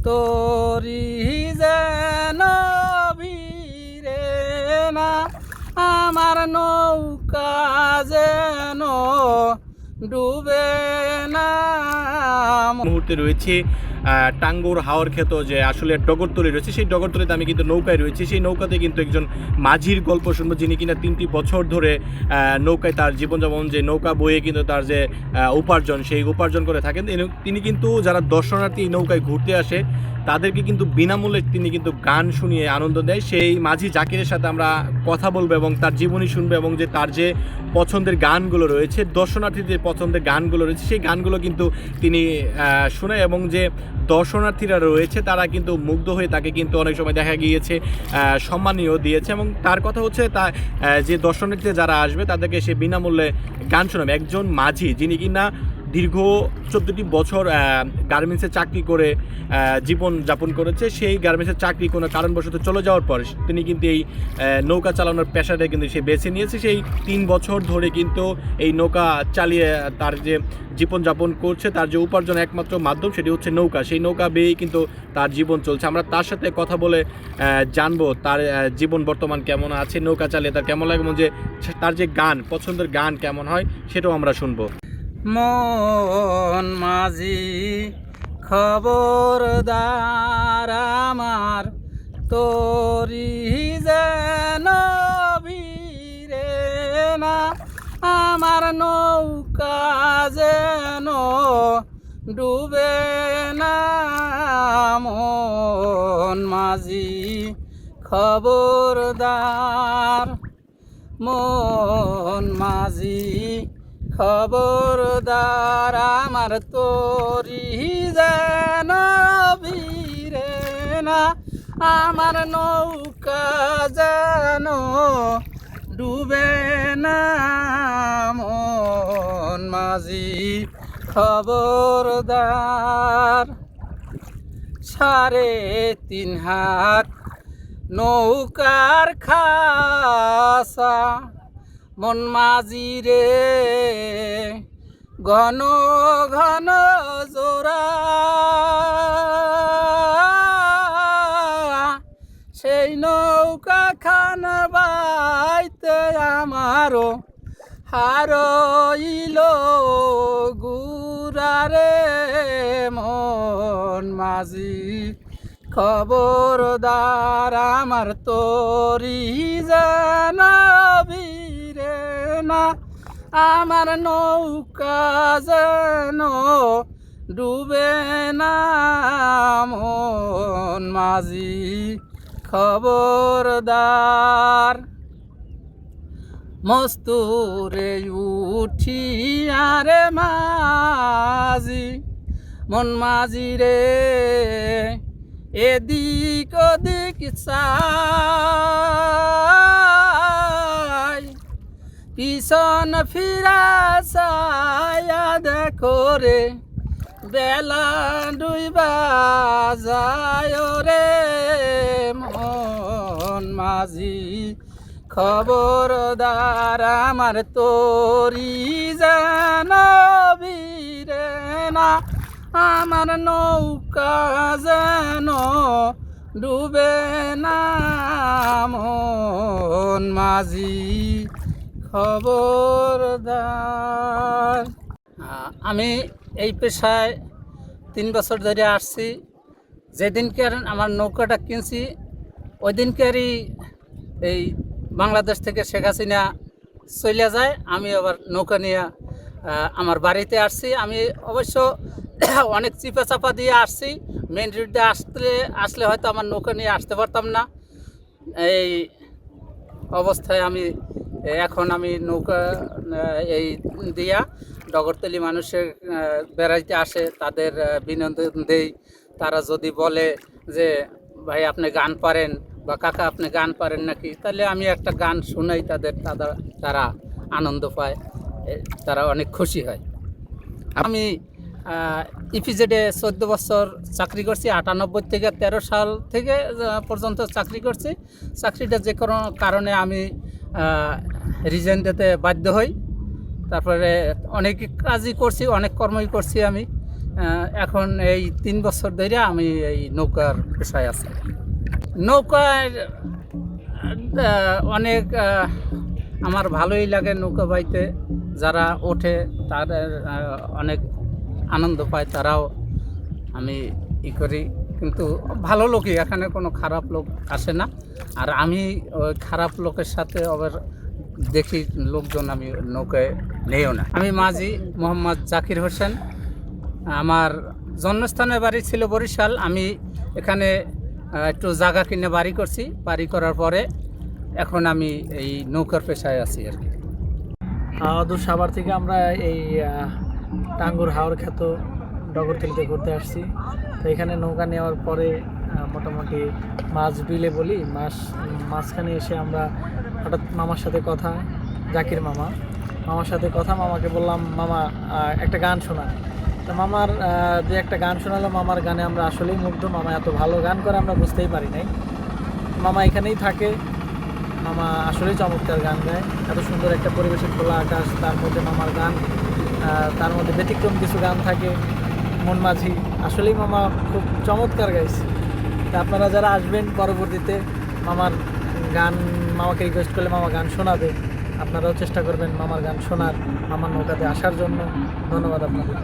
তোরি যেন ভিড়ে না আমার নৌকা যেন ডুবে না। মুহূর্তে রয়েছে টাঙ্গুর হাওর ক্ষেত যে আসলে ডগরতলি রয়েছে, সেই ডগরতলিতে আমি কিন্তু নৌকায় রয়েছি। সেই নৌকাতে কিন্তু একজন মাঝির গল্প শুনবো, যিনি কিনা 3টি বছর ধরে নৌকায় তার জীবনযাপন, যে নৌকা বয়ে কিন্তু তার যে উপার্জন, সেই উপার্জন করে থাকেন। তিনি কিন্তু যারা দর্শনার্থী এই নৌকায় ঘুরতে আসে তাদেরকে কিন্তু বিনামূল্যে তিনি কিন্তু গান শুনিয়ে আনন্দ দেয়। সেই মাঝি জাকিরের সাথে আমরা কথা বলবো এবং তার জীবনী শুনবো, এবং যে তার যে পছন্দের গানগুলো রয়েছে, দর্শনার্থীদের পছন্দের গানগুলো রয়েছে, সেই গানগুলো কিন্তু তিনি শোনায়, এবং যে দর্শনার্থীরা রয়েছে তারা কিন্তু মুগ্ধ হয়ে তাকে কিন্তু অনেক সময় দেখা গিয়েছে সম্মানীয় দিয়েছে। এবং তার কথা হচ্ছে তা যে দর্শনার্থী যারা আসবে তাদেরকে সে বিনামূল্যে গান শোনাবে। একজন মাঝি যিনি কিনা দীর্ঘ 14টি বছর গার্মেন্টসে চাকরি করে জীবন যাপন করেছে, সেই গার্মেন্টসের চাকরি কোনো কারণবশত চলে যাওয়ার পর তিনি কিন্তু এই নৌকা চালানোর পেশাটা কিন্তু সে বেছে নিয়েছে। সেই 3 বছর ধরে কিন্তু এই নৌকা চালিয়ে তার যে জীবনযাপন করছে, তার যে উপার্জন একমাত্র মাধ্যম সেটি হচ্ছে নৌকা। সেই নৌকা বেয়েই কিন্তু তার জীবন চলছে। আমরা তার সাথে কথা বলে জানবো তার জীবন বর্তমান কেমন আছে, নৌকা চালিয়ে তার কেমন লাগে, এবং যে তার যে গান, পছন্দের গান কেমন হয় সেটাও আমরা শুনবো। মন মাঝি খবরদার আমার তোরি যেন ভিড়ে না আমার নৌকা যেন ডুবে না। মন মাঝি খবরদার, মন মাঝি খবরদার আমার তোরি যেন ভিড়ে না আমার নৌকা যেন ডুবে না। মন মাঝি খবরদার। 3.5 হাত নৌকার খাসা মন মাঝি রে ঘন ঘন জোড়া, সেই নৌকা খান বাইতে আমারও হারইল গুরারে। মন মাঝি খবরদার আমার তোরি যেন ভিড়ে না আমার নৌকা যেন ডুবে না। মন মাঝি খবরদার। মস্তুরে উঠি আরে মাঝি মন মাঝি রে এদিক ওদিক চাই, পিছন ফিরা চায়া দেখো রে বেলা ডুইবা যায় রে। মন মাঝি খবরদার আমার তোরি যেন ভিড়ে না আমার নৌকা যেন ডুবে না। মন মাঝি খবরদার। আমি এই পেশায় 3 বছর ধরে আসছি। যেদিনকে আমার নৌকাটা কিনছি ওই দিনকারই এই বাংলাদেশ থেকে শেখ হাসিনা চলে যায়, আমি আবার নৌকা নিয়ে আমার বাড়িতে আসছি। আমি অবশ্য অনেক চিপা চাপা দিয়ে আসছি। মেন রোডে আসলে হয়তো আমার নৌকা নিয়ে আসতে পারতাম না। এই অবস্থায় এখন আমি নৌকা এই দিয়া ডগরতলি মানুষের বেড়াইতে আসে, তাদের বিনোদন দেই। তারা যদি বলে যে ভাই আপনি গান পারেন বা কাকা আপনি গান পারেন নাকি, তাহলে আমি একটা গান শোনাই তাদের, তারা আনন্দ পায়, তারা অনেক খুশি হয়। আমি ইপিজেডে 14 বছর চাকরি করছি। 98 থেকে 13 সাল থেকে পর্যন্ত চাকরি করছি। চাকরিটা যে কোনো কারণে আমি রিজাইন দিতে বাধ্য হই। তারপরে অনেক কাজই করছি, অনেক কর্মই করছি আমি। এখন এই 3 বছর ধরে আমি এই নৌকার পেশায় আছি। নৌকায় অনেক আমার ভালোই লাগে নৌকা বাইতে, যারা ওঠে তাদের অনেক আনন্দ পায়, তারাও আমি করি। কিন্তু ভালো লোকই, এখানে কোনো খারাপ লোক আসে না। আর আমি ওই খারাপ লোকের সাথে আবার দেখি লোকজন আমি নৌকায় নেইও না। আমি মাঝি মোহাম্মদ জাকির হোসেন। আমার জন্মস্থানের বাড়ি ছিল বরিশাল। আমি এখানে একটু জায়গা কিনে বাড়ি করছি। বাড়ি করার পরে এখন আমি এই নৌকার পেশায় আছি আর কি। দূর সাভার থেকে আমরা এই টাঙ্গুর হাওর খ্যাত ডগরতলিতে ঘুরতে আসছি। তো এখানে নৌকা নেওয়ার পরে মোটামুটি মাছ বিলে বলি মাঝখানে এসে আমরা হঠাৎ মামার সাথে কথা, জাকির মামার সাথে কথা। মামাকে বললাম, মামা একটা গান শোনা। তো মামার যে একটা গান শোনালো, মামার গানে আমরা আসলেই মুগ্ধ। মামা এত ভালো গান করে আমরা বুঝতেই পারি নাই। মামা এখানেই থাকে, মামা আসলেই চমৎকার গান গায়। এত সুন্দর একটা পরিবেশে, খোলা আকাশ, তার মধ্যে মামার গান, তার মধ্যে ব্যতিক্রম কিছু গান থাকে, মন মাঝি। আসলেই মামা খুব চমৎকার গাইছে। তা আপনারা যারা আসবেন পরবর্তীতে মামার গান, মামাকে রিকোয়েস্ট করলে মামা গান শোনাবে, আপনারাও চেষ্টা করবেন মামার গান শোনার, মামার নৌকাতে আসার জন্য। ধন্যবাদ আপনাদের।